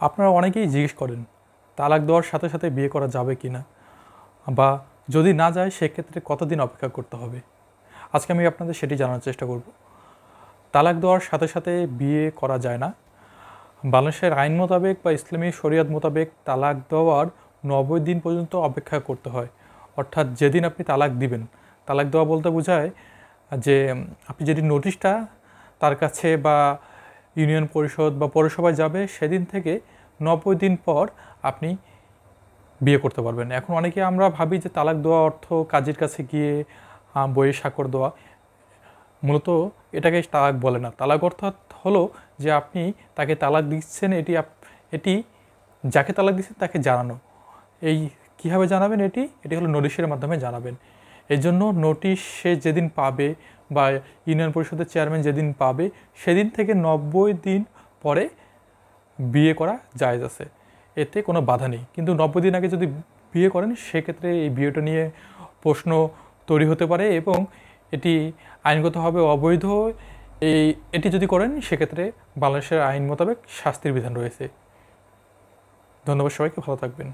আপনারা অনেকেই জিজ্ঞেস করেন তালাক দেওয়ার সাথে সাথে বিয়ে করা যাবে কি না, বা যদি না যায় সেক্ষেত্রে কতদিন অপেক্ষা করতে হবে। আজকে আমি আপনাদের সেটি জানার চেষ্টা করব। তালাক দেওয়ার সাথে সাথে বিয়ে করা যায় না। বাংলাদেশের আইন মোতাবেক বা ইসলামী শরিয়ত মোতাবেক তালাক দেওয়ার 90 দিন পর্যন্ত অপেক্ষা করতে হয়। অর্থাৎ যেদিন আপনি তালাক দিবেন, তালাক দেওয়া বলতে বোঝায় যে আপনি যেদিন নোটিশটা তার কাছে বা ইউনিয়ন পরিষদ বা পৌরসভায় যাবে সেদিন থেকে 90 দিন পর আপনি বিয়ে করতে পারবেন। এখন অনেকে আমরা ভাবি যে তালাক দেওয়া অর্থ কাজীর কাছে গিয়ে বইয়ে স্বাক্ষর দেওয়া। মূলত এটাকে তালাক বলে না। তালাক অর্থাৎ হলো যে আপনি তাকে তালাক দিচ্ছেন, এটি যাকে তালাক দিচ্ছেন তাকে জানানো। এই কীভাবে জানাবেন, এটি হলো নোটিশের মাধ্যমে জানাবেন। এই জন্য নোটিশ সে যেদিন পাবে বা ইউনিয়ন পরিষদের চেয়ারম্যান যেদিন পাবে সেদিন থেকে 90 দিন পরে বিয়ে করা জায়েজ আছে, এতে কোনো বাধা নেই। কিন্তু 90 দিন আগে যদি বিয়ে করেন সেক্ষেত্রে এই বিয়েটা নিয়ে প্রশ্ন তৈরি হতে পারে এবং এটি আইনগতভাবে অবৈধ। এটি যদি করেন সেক্ষেত্রে বাংলাদেশের আইন মোতাবেক শাস্তির বিধান রয়েছে। ধন্যবাদ সবাইকে, ভালো থাকবেন।